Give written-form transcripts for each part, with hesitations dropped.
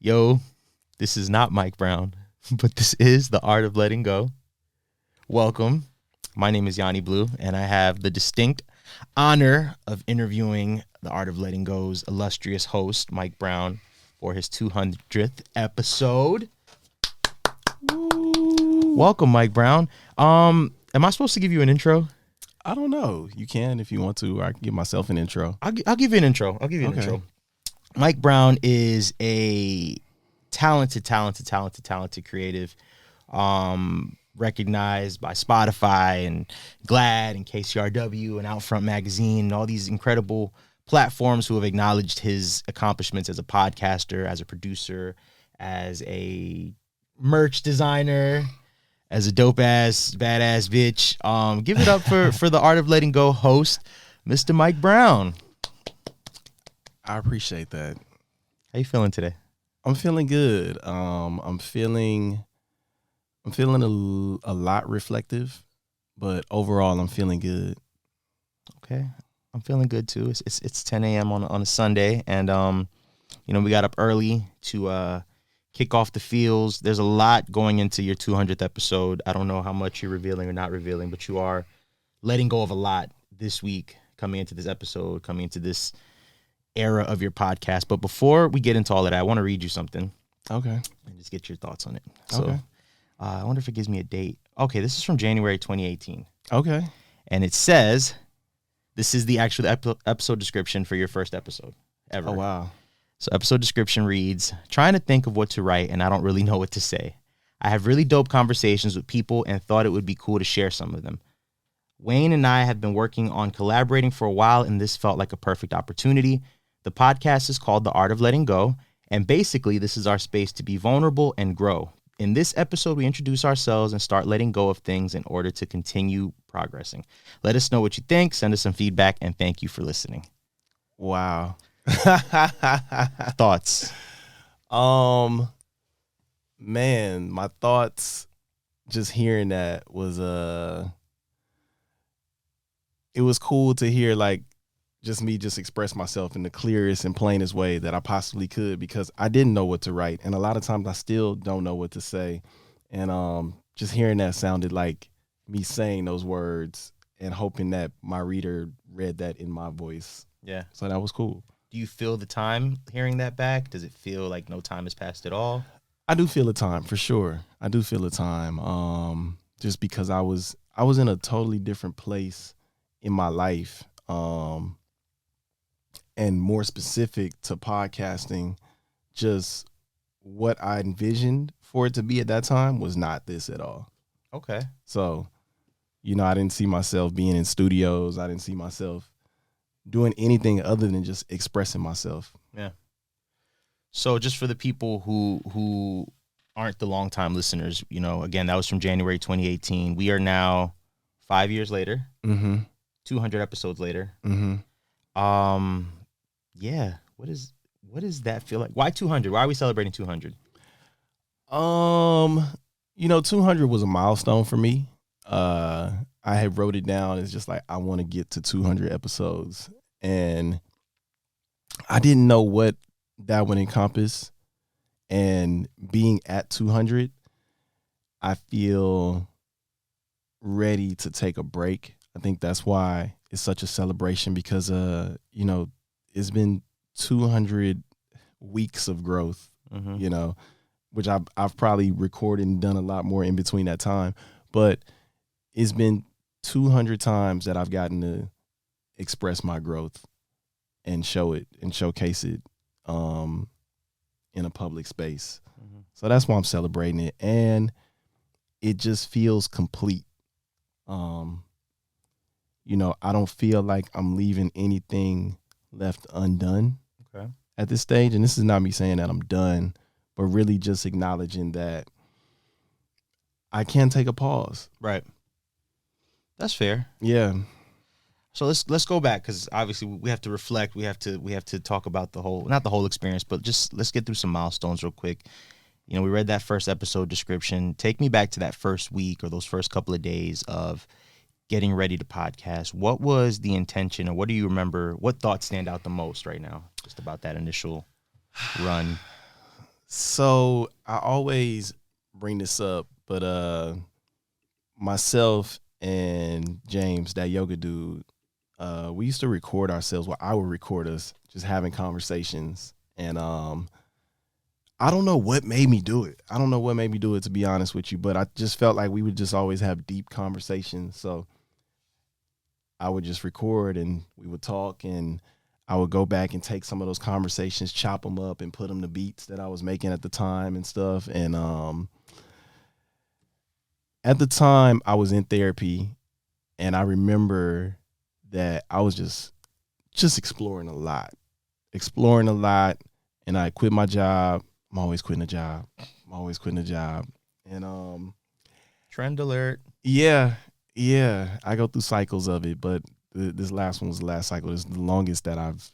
Yo, this is not Mike Brown, but this is The Art of Letting Go. Welcome. My name is YawnyBlew, and I have the distinct honor of interviewing The Art of Letting Go's illustrious host, Mike Brown, for his 200th episode. Woo. Welcome, Mike Brown. Am I supposed to give you an intro? I don't know. You can if you want to, or I can give myself an intro. I'll give you an intro. Intro. Mike Brown is a talented creative, recognized by Spotify and GLAAD and KCRW and Outfront Magazine and all these incredible platforms who have acknowledged his accomplishments as a podcaster, as a producer, as a merch designer, as a dope-ass, badass bitch. Give it up for the Art of Letting Go host, Mr. Mike Brown. I appreciate that. How you feeling today? I'm feeling good. I'm feeling a lot reflective, but overall I'm feeling good. Okay. I'm feeling good too. It's 10 a.m. on a Sunday, and we got up early to kick off the feels. There's a lot going into your 200th episode. I don't know how much you're revealing or not revealing, but you are letting go of a lot this week, coming into this episode, coming into this era of your podcast. But before we get into all of that, I want to read you something. Okay. And just get your thoughts on it. So okay. I wonder if it gives me a date. Okay, this is from January 2018. Okay. And it says, this is the actual episode description for your first episode ever. Oh, wow. So episode description reads, trying to think of what to write and I don't really know what to say. I have really dope conversations with people and thought it would be cool to share some of them. Wayne and I have been working on collaborating for a while, and this felt like a perfect opportunity. The podcast is called The Art of Letting Go, and basically this is our space to be vulnerable and grow. In this episode, we introduce ourselves and start letting go of things in order to continue progressing. Let us know what you think, send us some feedback, and thank you for listening. Wow. Thoughts? Man, my thoughts just hearing that was it was cool to hear just me express myself in the clearest and plainest way that I possibly could, because I didn't know what to write. And a lot of times I still don't know what to say. And just hearing that sounded like me saying those words and hoping that my reader read that in my voice. Yeah. So that was cool. Do you feel the time hearing that back? Does it feel like no time has passed at all? I do feel the time, for sure. I do feel the time. Just because I was in a totally different place in my life. And more specific to podcasting, just what I envisioned for it to be at that time was not this at all. Okay. So, I didn't see myself being in studios. I didn't see myself doing anything other than just expressing myself. Yeah. So just for the people who aren't the longtime listeners, again, that was from January 2018. We are now 5 years later, 200 episodes later. Yeah. What does that feel like? Why 200? Why are we celebrating 200? 200 was a milestone for me. I had wrote it down. It's just like, I want to get to 200 episodes. And I didn't know what that would encompass. And being at 200, I feel ready to take a break. I think that's why it's such a celebration, because, it's been 200 weeks of growth, which I've probably recorded and done a lot more in between that time. But it's been 200 times that I've gotten to express my growth and show it and showcase it in a public space. So that's why I'm celebrating it. And it just feels complete. I don't feel like I'm leaving anything left undone at this stage. And this is not me saying that I'm done, but really just acknowledging that I can take a pause. Right. That's fair. Yeah. So let's go back, because obviously we have to reflect. We have to talk about not the whole experience, but just let's get through some milestones real quick. We read that first episode description. Take me back to that first week or those first couple of days of getting ready to podcast. What was the intention, or what do you remember? What thoughts stand out the most right now, just about that initial run? So I always bring this up, but myself and James, that yoga dude, we used to record ourselves. Well, I would record us just having conversations, and I don't know what made me do it. I don't know what made me do it, to be honest with you, but I just felt like we would just always have deep conversations. So I would just record and we would talk, and I would go back and take some of those conversations, chop them up and put them to beats that I was making at the time and stuff. And at the time I was in therapy, and I remember that I was just exploring a lot, and I quit my job. I'm always quitting a job. And Trend alert. yeah, I go through cycles of it, but this last one was the last cycle. This is the longest that I've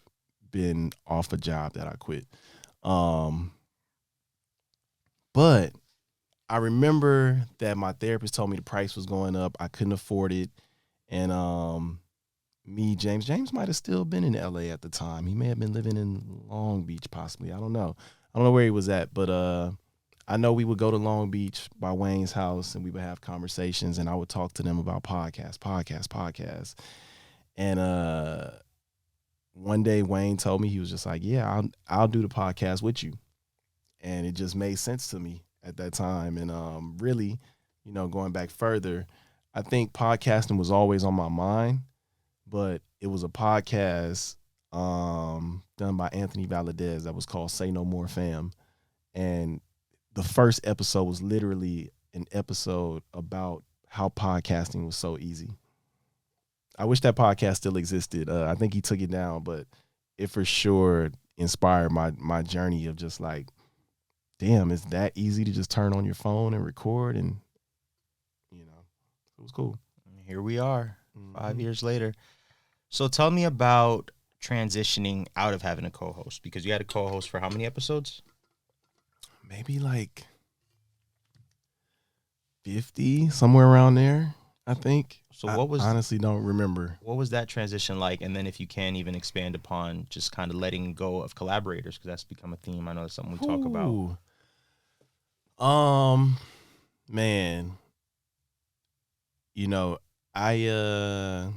been off a job that I quit. Um, but I remember that my therapist told me the price was going up. I couldn't afford it, and James might have still been in LA at the time. He may have been living in Long Beach, possibly. I don't know. I don't know where he was at, but I know we would go to Long Beach by Wayne's house, and we would have conversations, and I would talk to them about podcasts. And one day Wayne told me, he was just like, "Yeah, I'll do the podcast with you," and it just made sense to me at that time. And really, going back further, I think podcasting was always on my mind, but it was a podcast done by Anthony Valadez that was called Say No More Fam. And the first episode was literally an episode about how podcasting was so easy. I wish that podcast still existed. I think he took it down, but it for sure inspired my journey of just like, damn, it's that easy to just turn on your phone and record, and it was cool. Here we are, Mm-hmm. 5 years later. So tell me about transitioning out of having a co-host, because you had a co-host for how many episodes? Maybe like 50, somewhere around there, I think. So what was I honestly don't remember. What was that transition like? And then if you can even expand upon just kind of letting go of collaborators, because that's become a theme. I know that's something we talk about. Man, I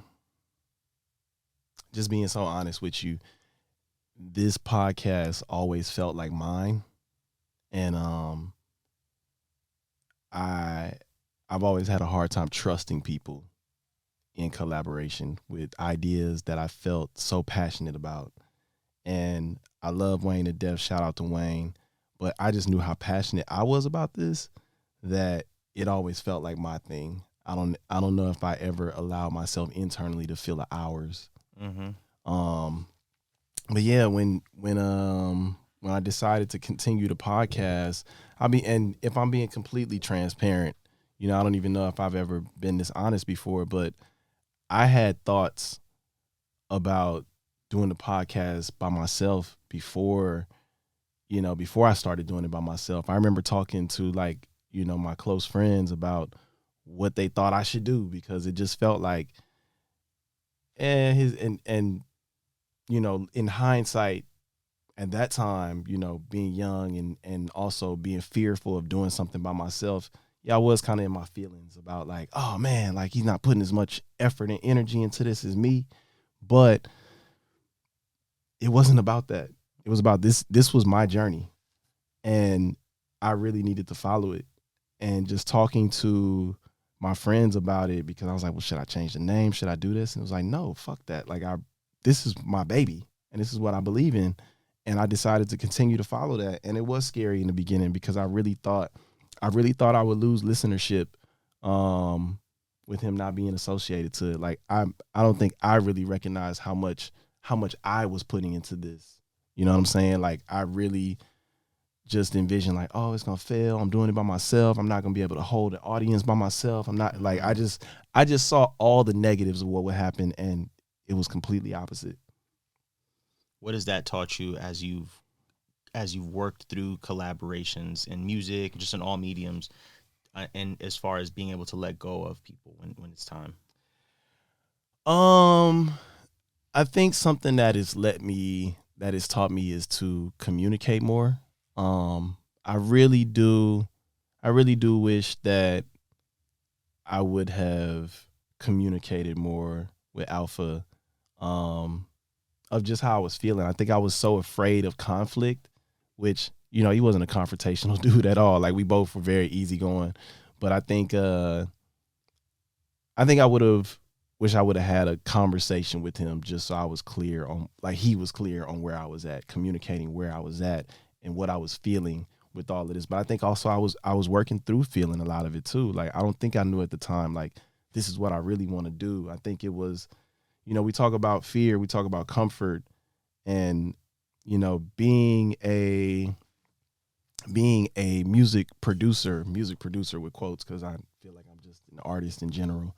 just being so honest with you, this podcast always felt like mine. And I've always had a hard time trusting people in collaboration with ideas that I felt so passionate about. And I love Wayne to death. Shout out to Wayne. But I just knew how passionate I was about this, that it always felt like my thing. I don't know if I ever allowed myself internally to feel the hours. Mm-hmm. But yeah, when I decided to continue the podcast, and if I'm being completely transparent, I don't even know if I've ever been this honest before, but I had thoughts about doing the podcast by myself before I started doing it by myself. I remember talking to my close friends about what they thought I should do, because it just felt like, in hindsight, at that time, being young and also being fearful of doing something by myself, I was kind of in my feelings about like, oh man, like he's not putting as much effort and energy into this as me. But it wasn't about that. It was about this. This was my journey, and I really needed to follow it. And just talking to my friends about it, because I was like, well, should I change the name? Should I do this? And it was like, no, fuck that. Like this is my baby, and this is what I believe in. And I decided to continue to follow that. And it was scary in the beginning, because I really thought I would lose listenership with him not being associated to it. Like I don't think I really recognized how much I was putting into this. You know what I'm saying? Like I really just envisioned like, oh, it's gonna fail. I'm doing it by myself. I'm not gonna be able to hold an audience by myself. I'm not like, I just saw all the negatives of what would happen, and it was completely opposite. What has that taught you as you've worked through collaborations in music, just in all mediums, and as far as being able to let go of people when it's time? I think something that has taught me is to communicate more. I really do wish that I would have communicated more with Alpha, of just how I was feeling. I think I was so afraid of conflict, which, he wasn't a confrontational dude at all. Like, we both were very easygoing. But I think I would have wish I would have had a conversation with him just so I was clear on, like, he was clear on where I was at, communicating where I was at and what I was feeling with all of this. But I think also I was working through feeling a lot of it too. Like, I don't think I knew at the time, like, this is what I really want to do. I think it was, we talk about fear, we talk about comfort, and, being a music producer with quotes, because I feel like I'm just an artist in general.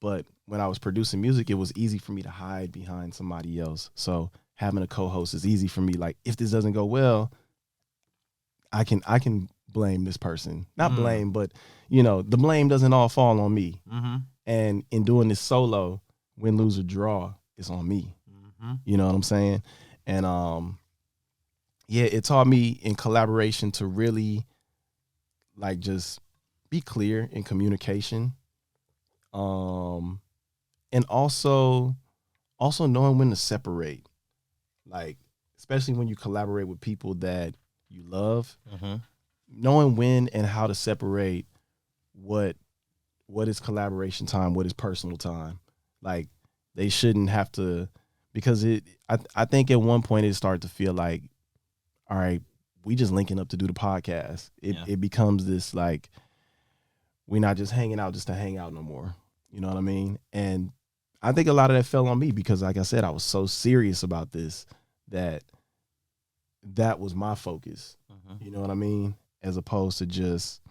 But when I was producing music, it was easy for me to hide behind somebody else. So having a co-host is easy for me. Like, if this doesn't go well, I can blame this person. Not blame, but the blame doesn't all fall on me. Mm-hmm. And in doing this solo, win, lose, or draw, it's on me. Mm-hmm. You know what I'm saying? And it taught me in collaboration to really, like, just be clear in communication. And also knowing when to separate, like, especially when you collaborate with people that you love, knowing when and how to separate what is collaboration time, what is personal time. Like, they shouldn't have to, because I think at one point it started to feel like, all right, we just linking up to do the podcast. It becomes this, like, we're not just hanging out just to hang out no more. You know what I mean? And I think a lot of that fell on me because, like I said, I was so serious about this that was my focus. You know what I mean? As opposed to just,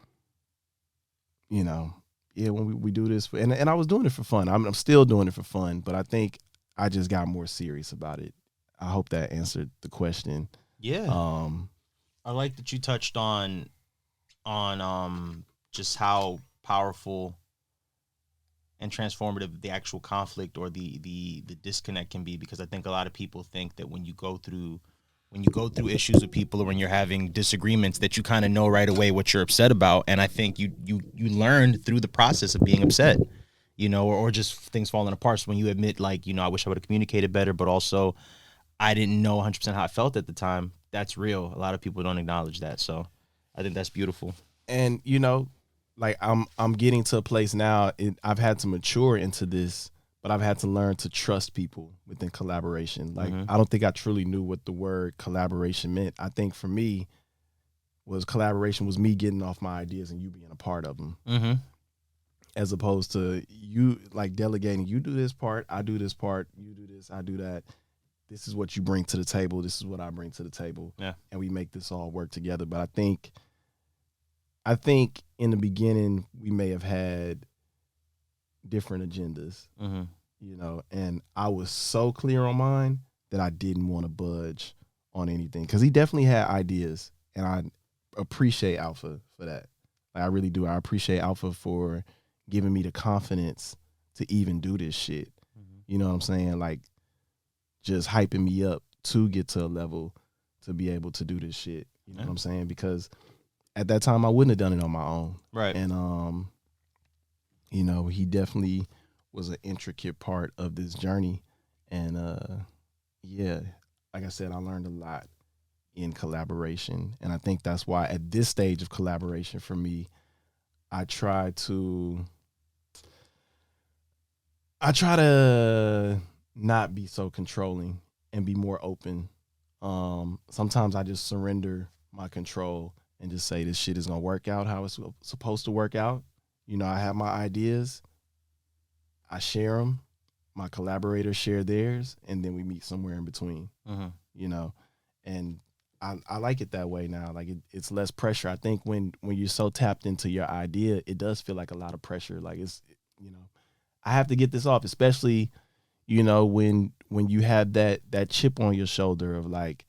when we do this, and I was doing it for fun. I'm still doing it for fun, but I think I just got more serious about it. I hope that answered the question. Yeah. I like that you touched on just how powerful and transformative the actual conflict or the disconnect can be, because I think a lot of people think that when you go through issues with people or when you're having disagreements that you kind of know right away what you're upset about, and I think you learned through the process of being upset, or just things falling apart. So when you admit, like, I wish I would have communicated better, but also I didn't know 100% how I felt at the time, that's real. A lot of people don't acknowledge that, so I think that's beautiful. And like, I'm getting to a place now. I've had to mature into this, but I've had to learn to trust people within collaboration. Like, I don't think I truly knew what the word collaboration meant. I think for me, collaboration was me getting off my ideas and you being a part of them, as opposed to you, like, delegating. You do this part, I do this part. You do this, I do that. This is what you bring to the table. This is what I bring to the table. Yeah, and we make this all work together. But I think in the beginning we may have had different agendas, and I was so clear on mine that I didn't want to budge on anything, because he definitely had ideas, and I appreciate Alpha for that. Like, I really do. I appreciate Alpha for giving me the confidence to even do this shit. You know what I'm saying? Like, just hyping me up to get to a level to be able to do this shit. You know what I'm saying? Because at that time I wouldn't have done it on my own. Right. And he definitely was an intricate part of this journey. And like I said, I learned a lot in collaboration. And I think that's why at this stage of collaboration for me, I try to not be so controlling and be more open. Sometimes I just surrender my control and just say this shit is gonna work out how it's supposed to work out. I have my ideas, I share them, my collaborators share theirs, and then we meet somewhere in between. And I like it that way now. Like, it's less pressure. I think when you're so tapped into your idea, it does feel like a lot of pressure. Like, it's I have to get this off, especially when you have that chip on your shoulder of, like,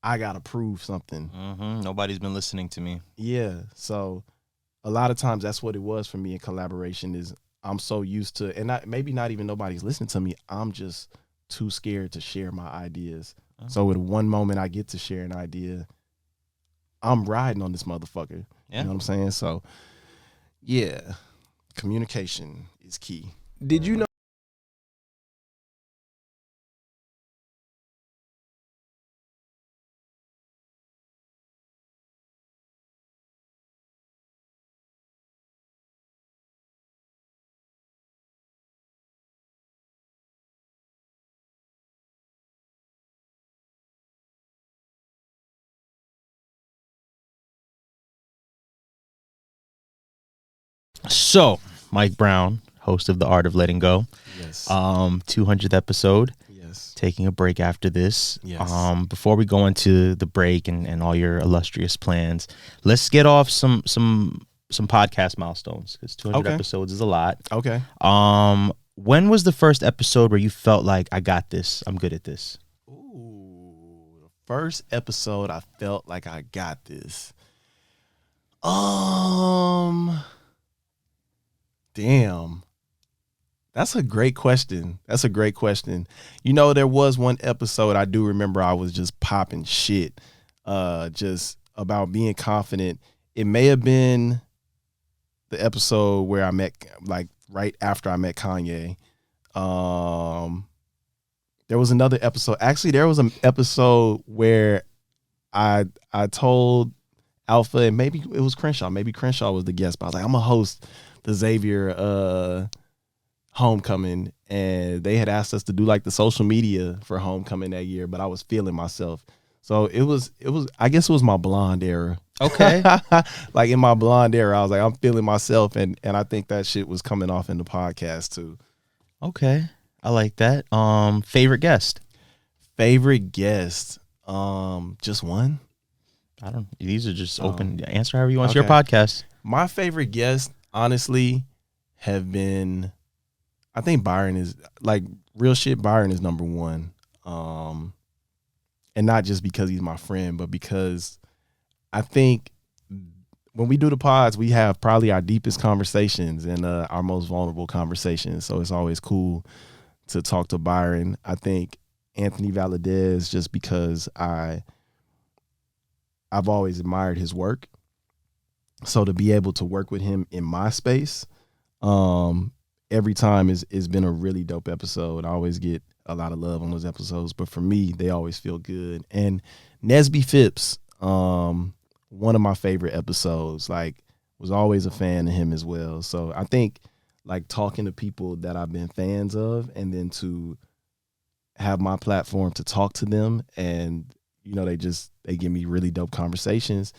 I gotta prove something. Nobody's been listening to me. Yeah. So a lot of times that's what it was for me in collaboration, is I'm so used to, and maybe not even nobody's listening to me, I'm just too scared to share my ideas. So at one moment I get to share an idea, I'm riding on this motherfucker. Yeah. You know what I'm saying? So yeah, communication is key. Did you know? So, Mike Brown, host of The Art of Letting Go. Yes. 200th episode. Yes. Taking a break after this. Yes. Before we go into the break and all your illustrious plans, let's get off some podcast milestones, because 200 episodes is a lot. Okay. When was the first episode where you felt like, I got this, I'm good at this? Ooh, the first episode I felt like I got this. Damn. That's a great question. You know, there was one episode I do remember I was just popping shit, just about being confident. It may have been the episode where I met, like right after I met Kanye. There was another episode. Actually, there was an episode where I told Alpha, and maybe it was Crenshaw. Maybe Crenshaw was the guest, but I was like, I'm gonna host the Xavier homecoming, and they had asked us to do like the social media for homecoming that year, but I was feeling myself. So it was I guess it was my blonde era. Okay. Like in my blonde era, I was like, I'm feeling myself, and I think that shit was coming off in the podcast too. Okay. I like that. Favorite guest? Just one? I don't. These are just open. Answer however you want. It's Okay. your podcast. My favorite guests, honestly, have been, I think Byron is, like, real shit, Byron is number one. And not just because he's my friend, but because I think when we do the pods, we have probably our deepest conversations and our most vulnerable conversations. So it's always cool to talk to Byron. I think Anthony Valadez, just because I've always admired his work. So to be able to work with him in my space, every time is been a really dope episode. I always get a lot of love on those episodes, but for me, they always feel good. And Nesby Phipps, one of my favorite episodes, like, was always a fan of him as well. So I think, like, talking to people that I've been fans of, and then to have my platform to talk to them, and you know, they give me really dope conversations.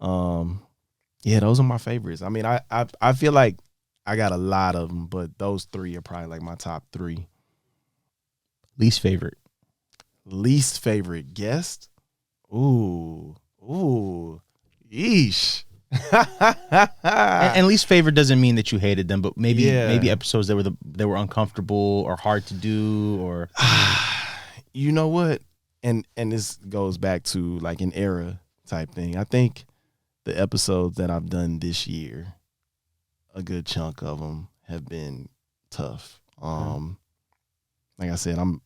Yeah, those are my favorites. I mean, I feel like I got a lot of them, but those three are probably like my top three. Least favorite guest? Ooh, yeesh. and least favorite doesn't mean that you hated them, but maybe episodes that were uncomfortable or hard to do, or you know what? And this goes back to like an era type thing. I think the episodes that I've done this year, a good chunk of them have been tough. Like I said, I'm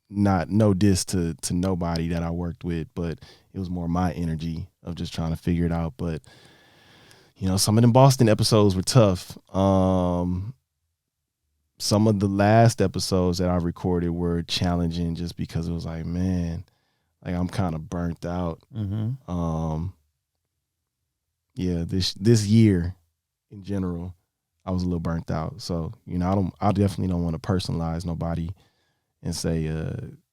not no diss to nobody that I worked with, but it was more my energy of just trying to figure it out. But you know, some of them Boston episodes were tough. Some of the last episodes that I recorded were challenging, just because it was like, man, like, I'm kind of burnt out. Yeah, this year in general, I was a little burnt out. So, you know, I definitely don't want to personalize nobody and say,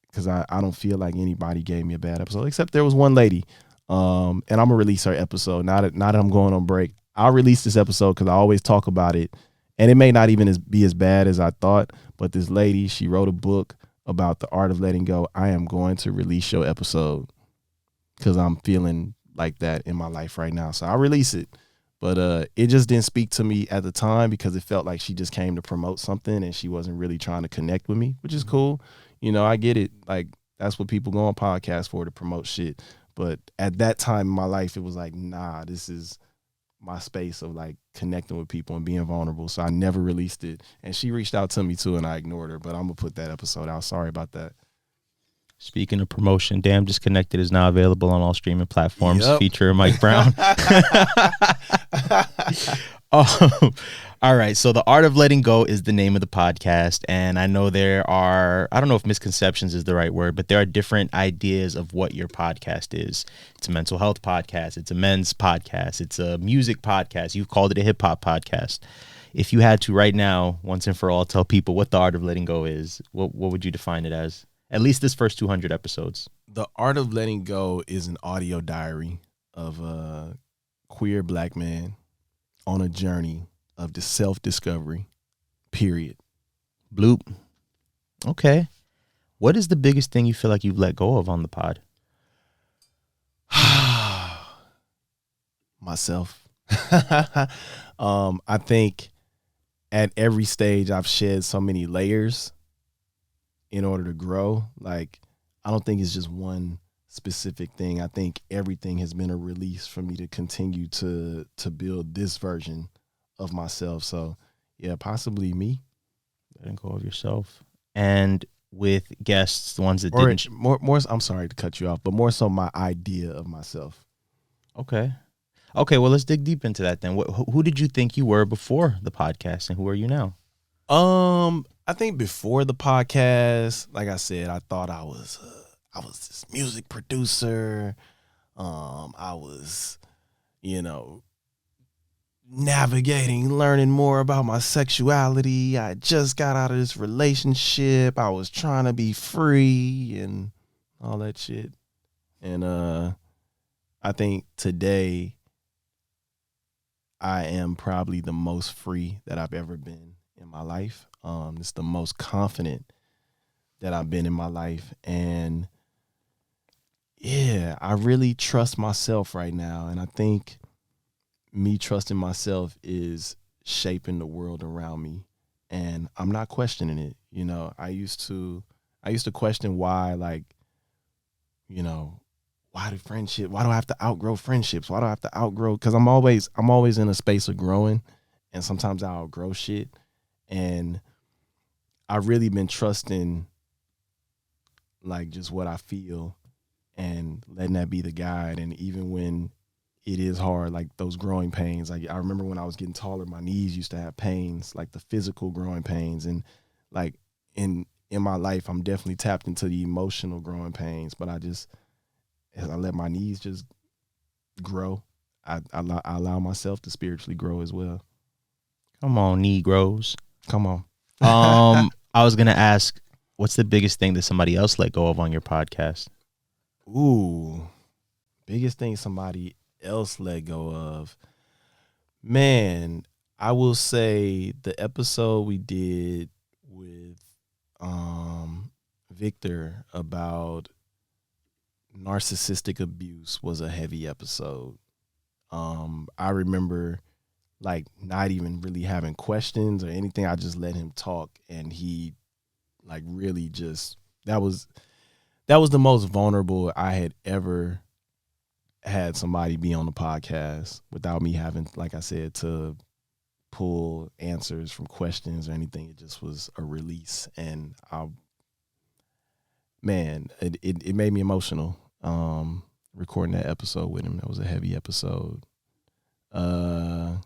because I don't feel like anybody gave me a bad episode, except there was one lady. And I'm gonna release her episode now that I'm going on break. I'll release this episode because I always talk about it, and it may not even be as bad as I thought. But this lady, she wrote a book about the art of letting go. I am going to release your episode because I'm feeling like that in my life right now. So I'll release it. But it just didn't speak to me at the time, because it felt like she just came to promote something and she wasn't really trying to connect with me, which is cool. You know, I get it. Like, that's what people go on podcasts for, to promote shit. But at that time in my life, it was like, nah, this is my space of like connecting with people and being vulnerable. So I never released it. And she reached out to me too, and I ignored her. But I'm gonna put that episode out. Sorry about that. Speaking of promotion, Damn Disconnected is now available on all streaming platforms. Yep. Featuring Mike Brown. Oh, all right. So, The Art of Letting Go is the name of the podcast. And I know there are, I don't know if misconceptions is the right word, but there are different ideas of what your podcast is. It's a mental health podcast. It's a men's podcast. It's a music podcast. You've called it a hip hop podcast. If you had to right now, once and for all, tell people what The Art of Letting Go is, what would you define it as? At least this first 200 episodes. The Art of Letting Go is an audio diary of a queer black man on a journey of the self-discovery, period. Bloop. Okay. What is the biggest thing you feel like you've let go of on the pod? Myself. I think at every stage I've shed so many layers in order to grow. Like, I don't think it's just one specific thing. I think everything has been a release for me to continue to build this version of myself. So yeah, possibly me. Letting go of yourself. And with guests, the ones that Or didn't. more I'm sorry to cut you off, but more so my idea of myself. Okay. Well, let's dig deep into that then. Who did you think you were before the podcast, and who are you now? I think before the podcast, like I said, I thought I was this music producer. I was, navigating, learning more about my sexuality. I just got out of this relationship. I was trying to be free and all that shit. And I think today I am probably the most free that I've ever been in my life. It's the most confident that I've been in my life. And yeah, I really trust myself right now. And I think me trusting myself is shaping the world around me. And I'm not questioning it. I used to question why, why do I have to outgrow friendships? Why do I have to outgrow? Because I'm always in a space of growing, and sometimes I outgrow shit. And I've really been trusting just what I feel and letting that be the guide. And even when it is hard, like those growing pains, I remember when I was getting taller, my knees used to have pains, like the physical growing pains. And like in my life, I'm definitely tapped into the emotional growing pains, but as I let my knees just grow, I allow myself to spiritually grow as well. Come on, Negroes. Come on. I was gonna ask, what's the biggest thing that somebody else let go of on your podcast? Ooh, biggest thing somebody else let go of. Man, I will say the episode we did with Victor about narcissistic abuse was a heavy episode. I remember not even really having questions or anything. I just let him talk, and he really just that was the most vulnerable I had ever had somebody be on the podcast without me having, like I said, to pull answers from questions or anything. It just was a release, and it made me emotional. Recording that episode with him, that was a heavy episode. That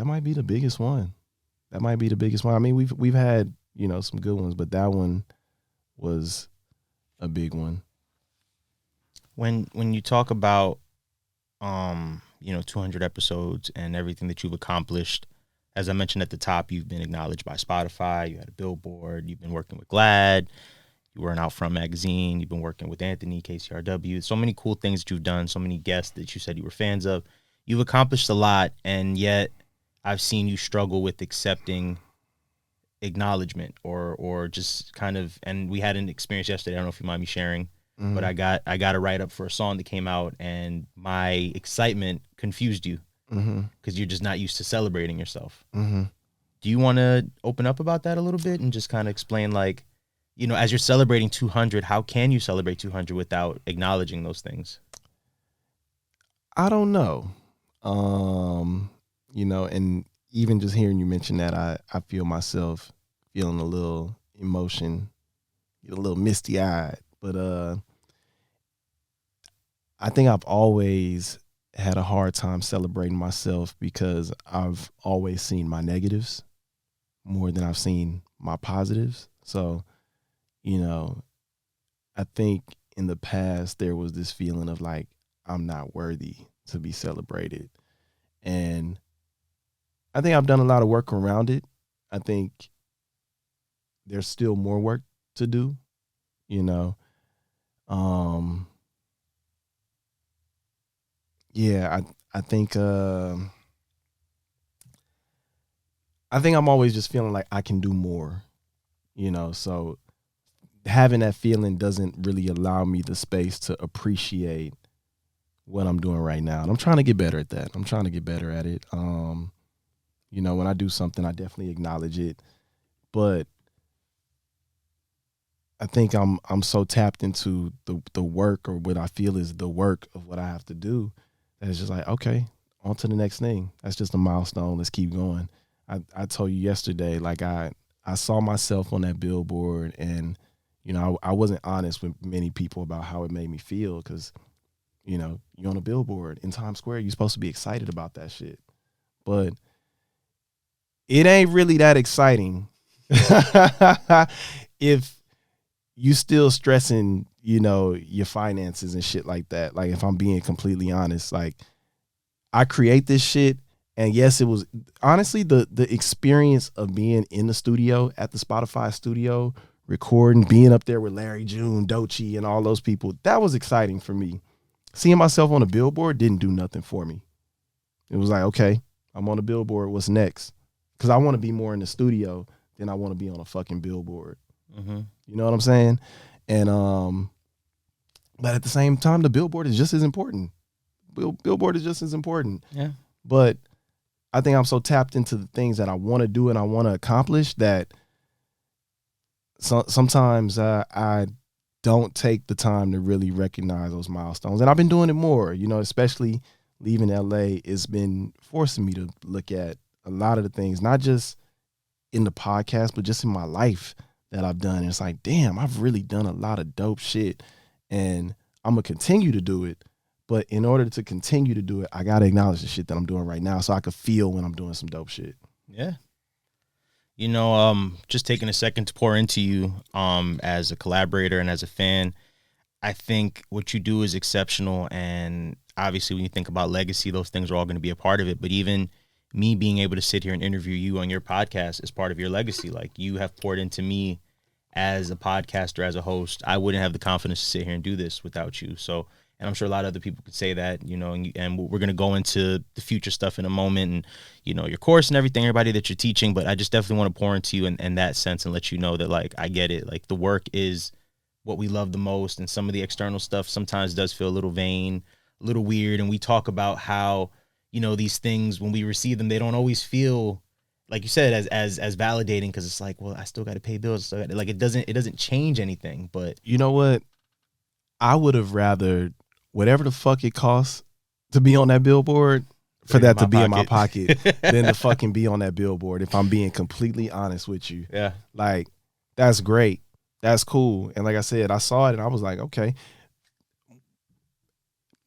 might be the biggest one. I mean, we've had some good ones, but that one was a big one. When you talk about 200 episodes and everything that you've accomplished, as I mentioned at the top, you've been acknowledged by Spotify, you had a billboard, you've been working with GLAAD, you were in Out Front magazine, you've been working with Anthony, KCRW, so many cool things that you've done, so many guests that you said you were fans of. You've accomplished a lot, and yet I've seen you struggle with accepting acknowledgement or just kind of, and we had an experience yesterday, I don't know if you mind me sharing, Mm-hmm. but I got a write-up for a song that came out, and my excitement confused you because you're just not used to celebrating yourself. Mm-hmm. Do you want to open up about that a little bit and just kind of explain, as you're celebrating 200, how can you celebrate 200 without acknowledging those things? I don't know. And even just hearing you mention that, I feel myself feeling a little emotion, get a little misty-eyed But I think I've always had a hard time celebrating myself because I've always seen my negatives more than I've seen my positives. So, you know, I think in the past there was this feeling of like I'm not worthy to be celebrated. And I think I've done a lot of work around it. I think there's still more work to do, you know. Um yeah, I think I'm always just feeling like I can do more, you know. So having that feeling doesn't really allow me the space to appreciate what I'm doing right now. And I'm trying to get better at that. I'm trying to get better at it. You know, when I do something, I definitely acknowledge it. But I think I'm so tapped into the work, or what I feel is the work of what I have to do, that it's just like, okay, on to the next thing. That's just a milestone. Let's keep going. I told you yesterday, like I saw myself on that billboard, and you know, I wasn't honest with many people about how it made me feel, because you know, you're on a billboard in Times Square, you're supposed to be excited about that shit, but it ain't really that exciting if you still stressing, you know, your finances and shit like that. Like, if I'm being completely honest, like, I create this shit, and yes, it was honestly the experience of being in the studio at the Spotify studio, recording, being up there with Larry June, Doechii, and all those people. That was exciting for me. Seeing myself on a billboard didn't do nothing for me. It was like, okay, I'm on a billboard. What's next? Because I want to be more in the studio than I want to be on a fucking billboard. Mm-hmm. You know what I'm saying? And but at the same time, the billboard is just as important. Billboard is just as important. Yeah. But I think I'm so tapped into the things that I want to do and I want to accomplish that sometimes I don't take the time to really recognize those milestones. And I've been doing it more, you know, especially leaving LA. It's been forcing me to look at a lot of the things, not just in the podcast, but just in my life that I've done. And it's like, damn, I've really done a lot of dope shit, and I'm gonna continue to do it. But in order to continue to do it, I gotta acknowledge the shit that I'm doing right now, so I could feel when I'm doing some dope shit. Yeah. You know, just taking a second to pour into you, as a collaborator and as a fan. I think what you do is exceptional, and obviously when you think about legacy, those things are all going to be a part of it. But even me being able to sit here and interview you on your podcast is part of your legacy. Like, you have poured into me as a podcaster, as a host. I wouldn't have the confidence to sit here and do this without you. So, and I'm sure a lot of other people could say that, you know, and we're going to go into the future stuff in a moment, and, you know, your course and everything, everybody that you're teaching. But I just definitely want to pour into you in that sense and let you know that, like, I get it. Like, the work is what we love the most, and some of the external stuff sometimes does feel a little vain, a little weird. And we talk about how, you know, these things, when we receive them, they don't always feel, like you said, as validating, because it's like, well, I still got to pay bills. So like, it doesn't change anything. But You know what? I would have rather whatever the fuck it costs to be on that billboard, for that to be in my pocket than to fucking be on that billboard, if I'm being completely honest with you. Yeah. Like, that's great. That's cool. And like I said, I saw it and I was like, okay.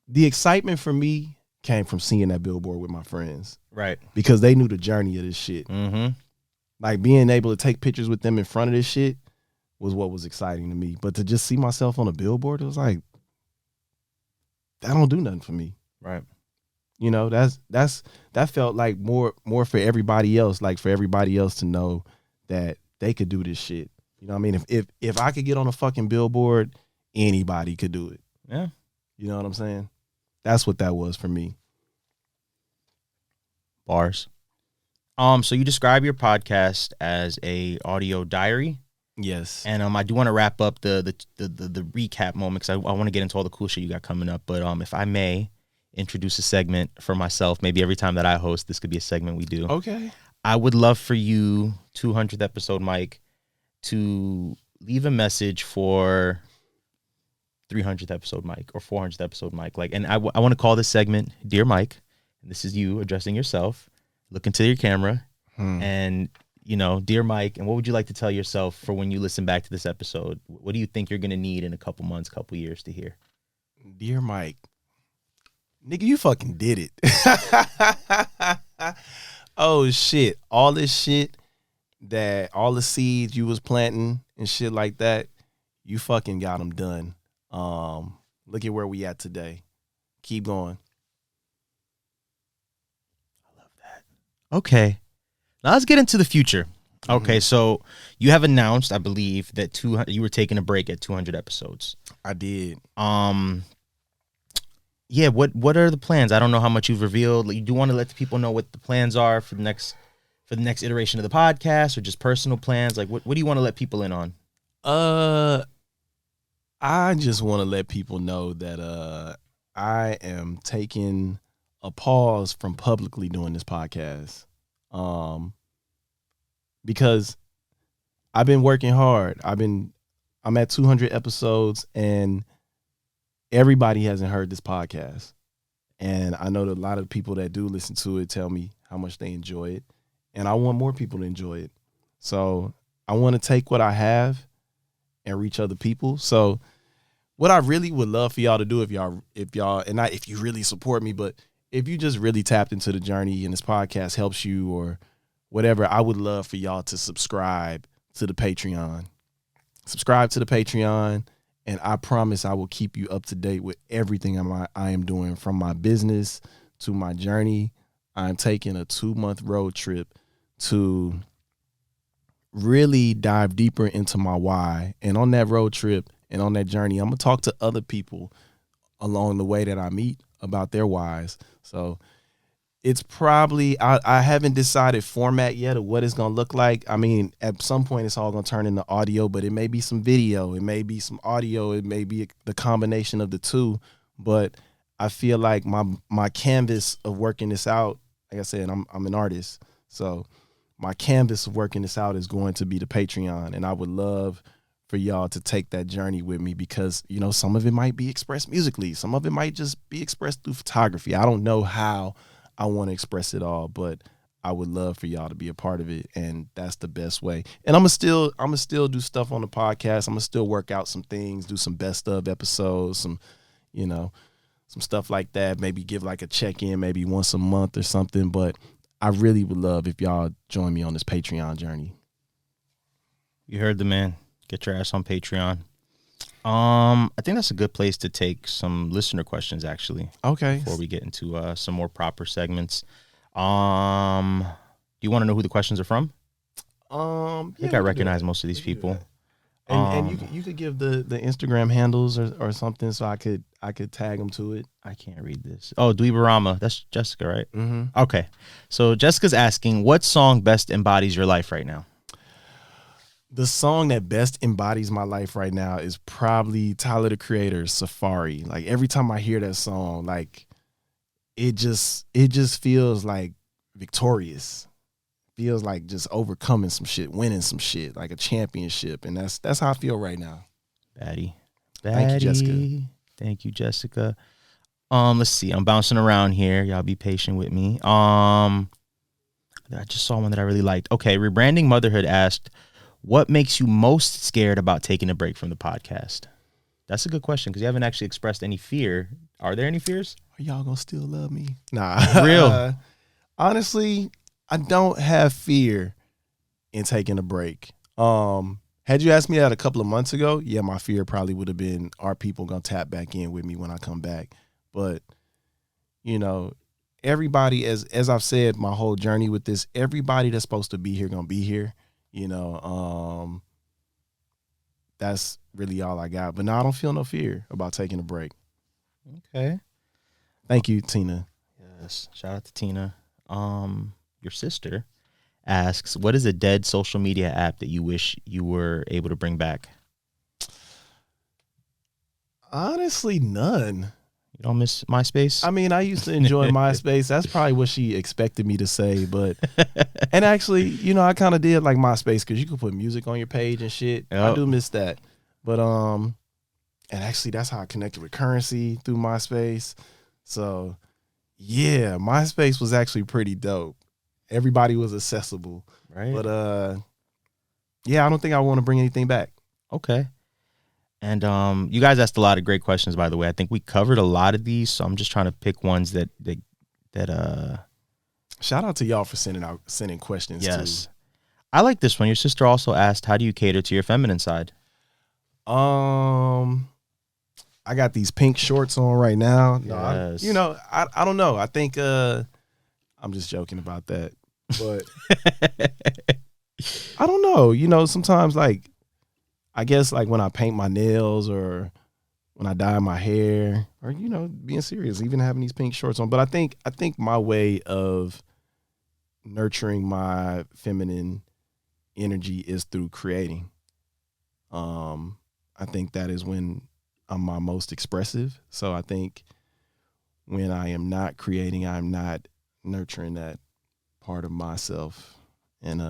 The excitement for me came from seeing that billboard with my friends. Right. Because they knew the journey of this shit. Mm-hmm. Like, being able to take pictures with them in front of this shit was what was exciting to me. But to just see myself on a billboard, it was like, that don't do nothing for me. Right. You know, that felt like more for everybody else, like for everybody else to know that they could do this shit. You know what I mean? If I could get on a fucking billboard, anybody could do it. Yeah. You know what I'm saying? That's what that was for me. Bars. So you describe your podcast as a audio diary. Yes. And I do want to wrap up the recap moment, because I want to get into all the cool shit you got coming up. But if I may introduce a segment for myself, maybe every time that I host, this could be a segment we do. Okay. I would love for you, 200th episode Mike, to leave a message for 300th episode Mike, or 400th episode Mike. Like, and I want to call this segment Dear Mike. And this is you addressing yourself. Look into your camera, and dear Mike, and what would you like to tell yourself for when you listen back to this episode? What do you think you're going to need in a couple months, couple years to hear? Dear Mike, nigga, you fucking did it. Oh shit. All this shit all the seeds you was planting and shit like that, you fucking got them done. Look at where we at today. Keep going. I love that. Okay. Now let's get into the future. Okay, so you have announced, I believe, that you were taking a break at 200 episodes. I did. Yeah, what are the plans? I don't know how much you've revealed. Like, you do want to let the people know what the plans are for the next iteration of the podcast, or just personal plans? Like, what do you want to let people in on? I just want to let people know that I am taking a pause from publicly doing this podcast. Because I've been working hard. I'm at 200 episodes, and everybody hasn't heard this podcast. And I know that a lot of people that do listen to it tell me how much they enjoy it. And I want more people to enjoy it. So I want to take what I have and reach other people. So what I really would love for y'all to do, if y'all, and not if you really support me, but if you just really tapped into the journey and this podcast helps you or whatever, I would love for y'all to subscribe to the Patreon. Subscribe to the Patreon, and I promise I will keep you up to date with everything I am doing, from my business to my journey. I'm taking a 2-month road trip to really dive deeper into my why. And on that road trip and on that journey, I'm going to talk to other people along the way that I meet about their whys. So it's probably, I haven't decided format yet of what it's going to look like. I mean, at some point it's all going to turn into audio, but it may be some video, it may be some audio, it may be the combination of the two. But I feel like my canvas of working this out, like I said, I'm an artist. So my canvas of working this out is going to be the Patreon. And I would love for y'all to take that journey with me, because, some of it might be expressed musically. Some of it might just be expressed through photography. I don't know how I want to express it all, but I would love for y'all to be a part of it. And that's the best way. And I'm gonna still do stuff on the podcast. I'm gonna still work out some things, do some best of episodes, some stuff like that. Maybe give like a check-in, maybe once a month or something. But I really would love if y'all join me on this Patreon journey. You heard the man. Get your ass on Patreon. I think that's a good place to take some listener questions, actually. Okay. Before we get into some more proper segments. Do you want to know who the questions are from? I think I recognize most of these people. And you could give the Instagram handles or something, so I could tag them to it. I can't read this. Oh, Dweebarama. That's Jessica, right? Mm-hmm. Okay. So Jessica's asking, what song best embodies your life right now? The song that best embodies my life right now is probably Tyler, the Creator's Safari. Like, every time I hear that song, like, it just feels like victorious. Feels like just overcoming some shit, winning some shit, like a championship. And that's how I feel right now. Thank you, Jessica. Thank you, Jessica. Let's see. I'm bouncing around here. Y'all be patient with me. I just saw one that I really liked. Okay, Rebranding Motherhood asked, what makes you most scared about taking a break from the podcast? That's a good question, because you haven't actually expressed any fear. Are there any fears? Are y'all gonna still love me? Nah. Real. Honestly, I don't have fear in taking a break. Had you asked me that a couple of months ago, yeah, my fear probably would have been, are people gonna tap back in with me when I come back? But, everybody, as I've said, my whole journey with this, everybody that's supposed to be here gonna be here. That's really all I got. But no, I don't feel no fear about taking a break. Okay. Thank you, Tina. Yes. Shout out to Tina. Your sister asks, what is a dead social media app that you wish you were able to bring back? Honestly, none. You don't miss MySpace? I mean, I used to enjoy MySpace. That's probably what she expected me to say. But, and actually, I kind of did like MySpace, because you could put music on your page and shit. Yep. I do miss that. But, and actually, that's how I connected with Currency, through MySpace. So, yeah, MySpace was actually pretty dope. everybody was accessible. Right. But yeah, I don't think I want to bring anything back. Okay. And you guys asked a lot of great questions, by the way. I think we covered a lot of these, so I'm just trying to pick ones that Shout out to y'all for sending questions yes. too. I like this one. Your sister also asked, how do you cater to your feminine side? I got these pink shorts on right now. Yes. I don't know. I think I'm just joking about that. But I don't know. Sometimes like I guess like when I paint my nails or when I dye my hair or being serious, even having these pink shorts on. But I think my way of nurturing my feminine energy is through creating. I think that is when I'm my most expressive. So I think when I am not creating, I'm not nurturing that part of myself. And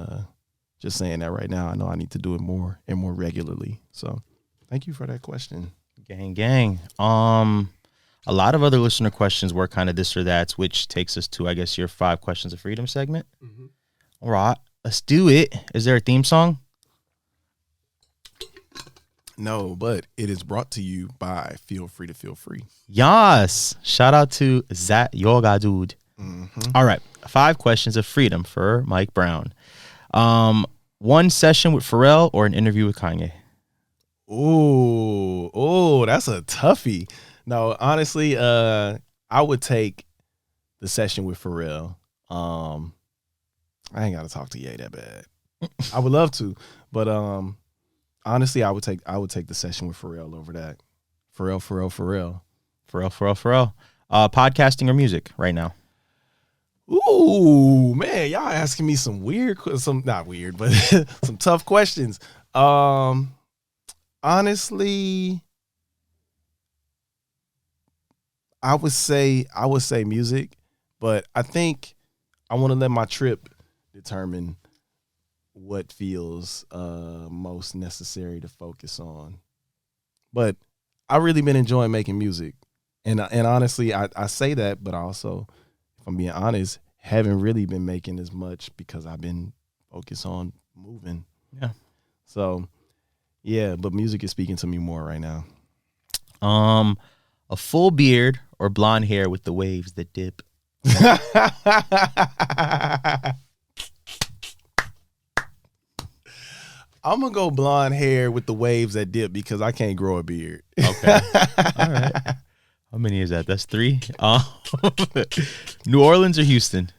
just saying that right now, I know I need to do it more and more regularly. So thank you for that question. Gang. A lot of other listener questions were kind of this or that, which takes us to, I guess, your 5 questions of freedom segment. Mm-hmm. All right, let's do it. Is there a theme song? No, but it is brought to you by Feel Free to Feel Free. Yes. Shout out to that yoga dude. Mm-hmm. All right, 5 questions of freedom for Mike Brown. One session with Pharrell or an interview with Kanye? Oh, that's a toughie. No, honestly, I would take the session with Pharrell. I ain't got to talk to Ye that bad. I would love to, but honestly, I would take the session with Pharrell over that. Pharrell. Podcasting or music right now? Ooh, man, y'all asking me some not weird, but some tough questions. Honestly, I would say music, but I think I want to let my trip determine what feels most necessary to focus on. But I really been enjoying making music, and honestly, I say that, but also, if I'm being honest, haven't really been making as much because I've been focused on moving. Yeah. So, yeah, but music is speaking to me more right now. A full beard or blonde hair with the waves that dip? I'm going to go blonde hair with the waves that dip because I can't grow a beard. Okay. All right. How many is that? That's 3. New Orleans or Houston?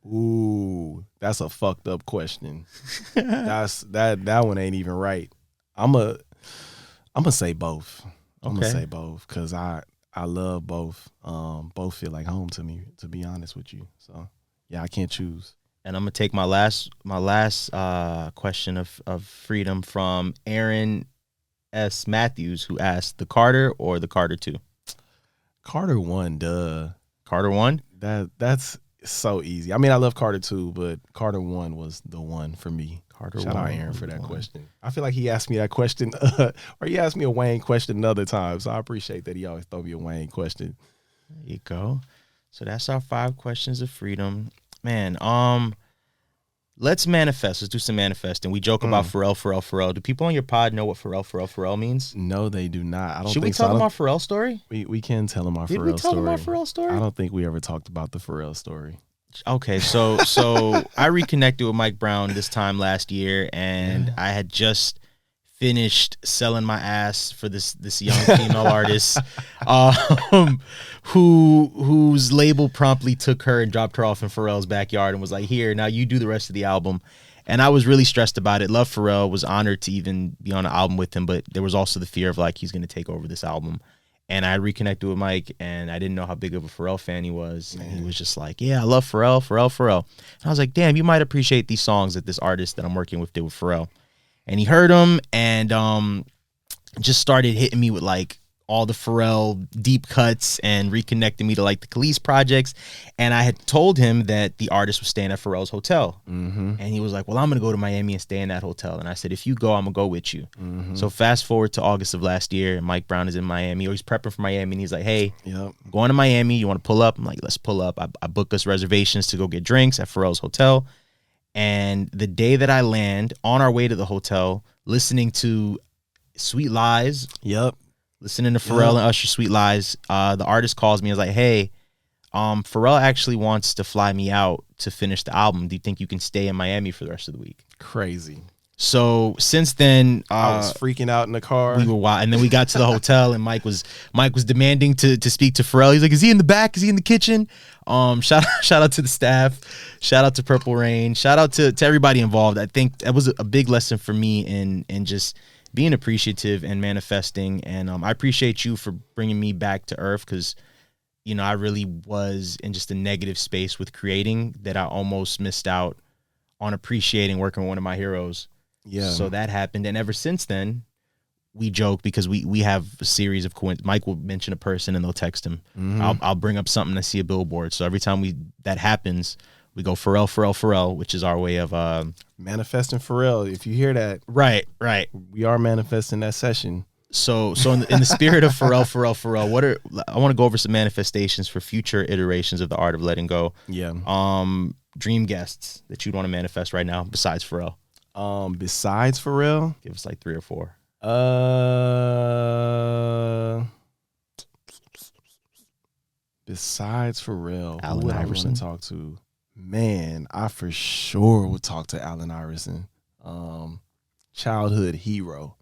Ooh, that's a fucked up question. That one ain't even right. I'm gonna say both. I'm gonna say both because I love both. Both feel like home to me, to be honest with you. So yeah, I can't choose. And I'm gonna take my last question of freedom from Aaron S. Matthews, who asked the Carter or the Carter 2? Carter 1, duh. Carter 1? That's so easy. I mean, I love Carter 2, but Carter 1 was the one for me. Shout out Aaron for that question. I feel like he asked me that question, or he asked me a Wayne question another time. So I appreciate that he always throw me a Wayne question. There you go. So that's our 5 questions of freedom. Man, let's manifest. Let's do some manifesting. We joke about Pharrell. Do people on your pod know what Pharrell means? No, they do not. I don't. Should we tell them our Pharrell story? We can tell them our Pharrell story. Did we tell them our Pharrell story? I don't think we ever talked about the Pharrell story. Okay, so I reconnected with Mike Brown this time last year, and I had just finished selling my ass for this young female artist, whose label promptly took her and dropped her off in Pharrell's backyard and was like, "Here, now you do the rest of the album." And I was really stressed about it. Love Pharrell, was honored to even be on an album with him, but there was also the fear of like he's going to take over this album. And I reconnected with Mike, and I didn't know how big of a Pharrell fan he was. Man. And he was just like, yeah, I love Pharrell. And I was like, damn, you might appreciate these songs that this artist that I'm working with did with Pharrell. And he heard them and just started hitting me with like all the Pharrell deep cuts and reconnected me to like the Khalees projects. And I had told him that the artist was staying at Pharrell's hotel. Mm-hmm. And he was like, well, I'm going to go to Miami and stay in that hotel. And I said, if you go, I'm going to go with you. Mm-hmm. So fast forward to August of last year, and Mike Brown is in Miami, or he's prepping for Miami. And he's like, hey, going to Miami. You want to pull up? I'm like, let's pull up. I book us reservations to go get drinks at Pharrell's hotel. And the day that I land, on our way to the hotel, listening to Sweet Lies. Listening to Pharrell and Usher Sweet Lies, the artist calls me and is like, hey, Pharrell actually wants to fly me out to finish the album. Do you think you can stay in Miami for the rest of the week? Crazy. So since then, I was freaking out in the car. We were wild. And then we got to the hotel, and Mike was demanding to speak to Pharrell. He's like, is he in the back? Is he in the kitchen? Shout out to the staff. Shout out to Purple Rain. Shout out to everybody involved. I think that was a big lesson for me in just being appreciative and manifesting. And I appreciate you for bringing me back to earth, because, you know, I really was in just a negative space with creating that I almost missed out on appreciating working with one of my heroes. Yeah. So that happened. And ever since then, we joke because we have a series of coincidences. Mike will mention a person and they'll text him. Mm-hmm. I'll bring up something to see a billboard. So every time that happens, we go Pharrell, which is our way of manifesting Pharrell. If you hear that, right, we are manifesting that session. So in the spirit of Pharrell, I want to go over some manifestations for future iterations of the art of letting go. Yeah. Dream guests that you'd want to manifest right now besides Pharrell. Besides Pharrell, give us like 3 or 4. Besides Pharrell, Allen who would Iverson. I want to talk to? Man, I for sure would talk to Allen Iverson. Childhood hero,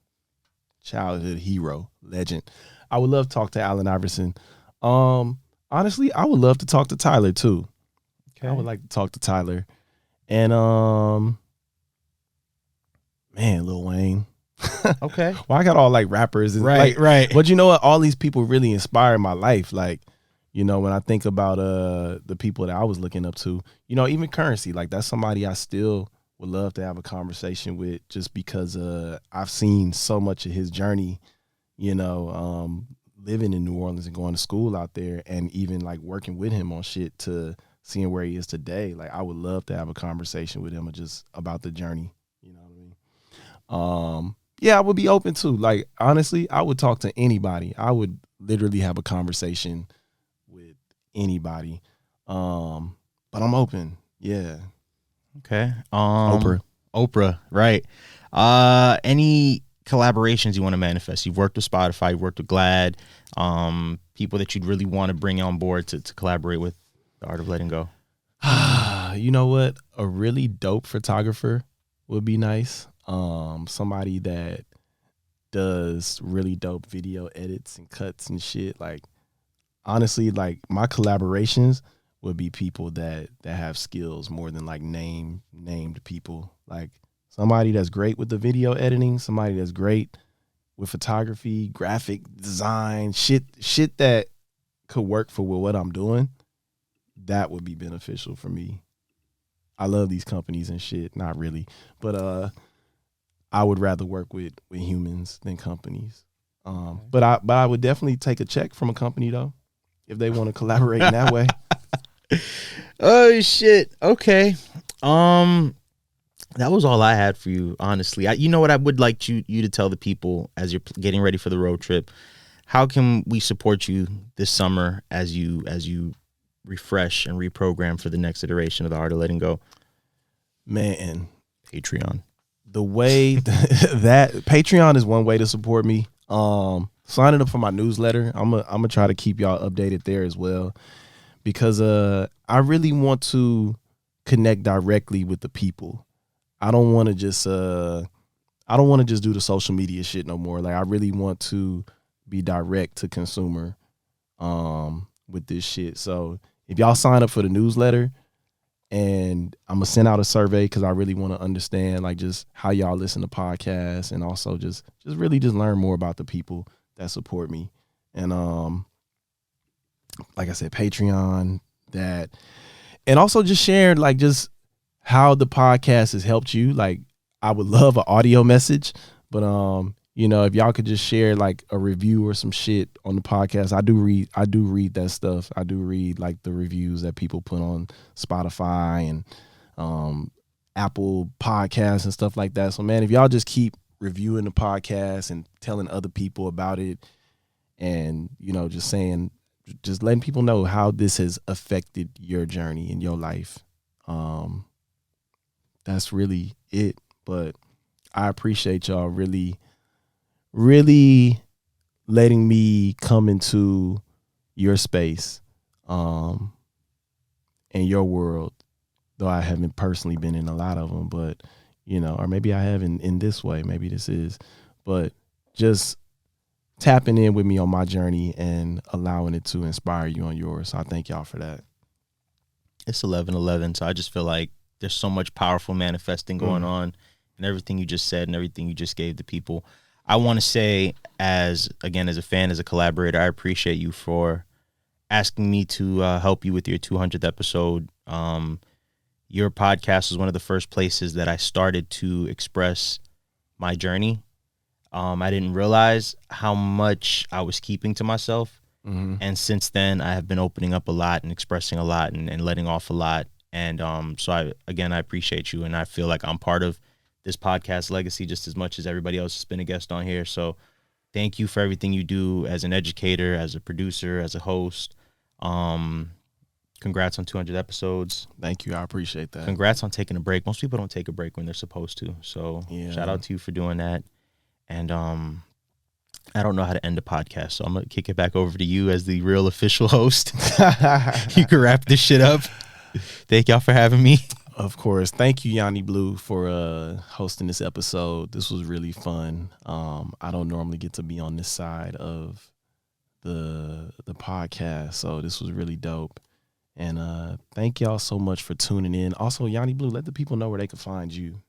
legend. I would love to talk to Allen Iverson. Honestly, I would love to talk to Tyler too. Okay. I would like to talk to Tyler. And man, Lil Wayne. Okay. Well, I got all like rappers. And right. But you know what? All these people really inspire my life. Like, you know, when I think about the people that I was looking up to, you know, even Currency, like that's somebody I still would love to have a conversation with, just because I've seen so much of his journey, you know, living in New Orleans and going to school out there, and even like working with him on shit to seeing where he is today. Like I would love to have a conversation with him just about the journey. You know what I mean? Yeah, I would be open to, like, honestly, I would talk to anybody. I would literally have a conversation with anybody. But I'm open. Yeah. Okay. Oprah, right. Any collaborations you want to manifest? You've worked with Spotify, you've worked with Glad, people that you'd really want to bring on board to collaborate with the art of letting go. You know what? A really dope photographer would be nice. Somebody that does really dope video edits and cuts and shit. Like, honestly, like my collaborations would be people that have skills more than like named people. Like somebody that's great with the video editing, somebody that's great with photography, graphic design, shit that could work for what I'm doing. That would be beneficial for me. I love these companies and shit. Not really, but I would rather work with humans than companies. But I would definitely take a check from a company though, if they want to collaborate in that way. Oh shit. Okay. That was all I had for you, honestly. You know what I would like you to tell the people as you're getting ready for the road trip. How can we support you this summer as you refresh and reprogram for the next iteration of the art of letting go? Man, Patreon. The way that Patreon is one way to support me. Signing up for my newsletter. I'm gonna try to keep y'all updated there as well, because I really want to connect directly with the people. I don't want to just do the social media shit no more. Like I really want to be direct to consumer with this shit. So if y'all sign up for the newsletter, and I'm gonna send out a survey because I really want to understand like just how y'all listen to podcasts, and also just really learn more about the people that support me. And like I said, Patreon, that, and also just sharing like just how the podcast has helped you. Like I would love an audio message, but if y'all could just share like a review or some shit on the podcast. I do read that stuff. I do read like the reviews that people put on Spotify and Apple Podcasts and stuff like that. So man, if y'all just keep reviewing the podcast and telling other people about it, and just letting people know how this has affected your journey in your life. That's really it. But I appreciate y'all really, really letting me come into your space, and your world, though I haven't personally been in a lot of them, but or maybe I have in this way, maybe this is, but just tapping in with me on my journey and allowing it to inspire you on yours. So I thank y'all for that. It's 11/11, so I just feel like there's so much powerful manifesting going on, and everything you just said and everything you just gave the people. I want to say, as a fan, as a collaborator, I appreciate you for asking me to help you with your 200th episode. Your podcast was one of the first places that I started to express my journey. I didn't realize how much I was keeping to myself. And since then, I have been opening up a lot and expressing a lot and letting off a lot. And so I appreciate you. And I feel like I'm part of this podcast legacy just as much as everybody else has been a guest on here. So thank you for everything you do as an educator, as a producer, as a host. Congrats on 200 episodes. Thank you. I appreciate that. Congrats on taking a break. Most people don't take a break when they're supposed to. So shout out to you for doing that. And I don't know how to end a podcast, so I'm going to kick it back over to you as the real official host. You can wrap this shit up. Thank y'all for having me. Of course. Thank you, YawnyBlew, for hosting this episode. This was really fun. I don't normally get to be on this side of the podcast, so this was really dope. And thank y'all so much for tuning in. Also, YawnyBlew, let the people know where they can find you.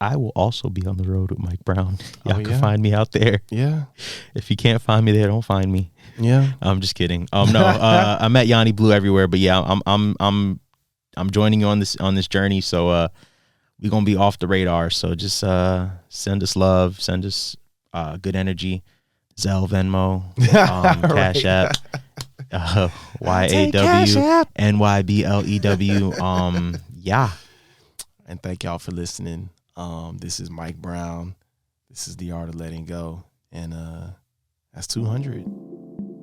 I will also be on the road with Mike Brown. Y'all can find me out there. Yeah. If you can't find me there, don't find me. Yeah. I'm just kidding. No, I'm at YawnyBlew everywhere. But yeah, I'm joining you on this journey. So we're gonna be off the radar. So just send us love, send us good energy, Zelle, Venmo, Cash App, YawnyBlew. Yeah. And thank y'all for listening. This is Mike Brown. This is The Art of Letting Go. And that's 200.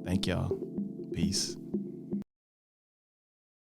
Thank y'all. Peace.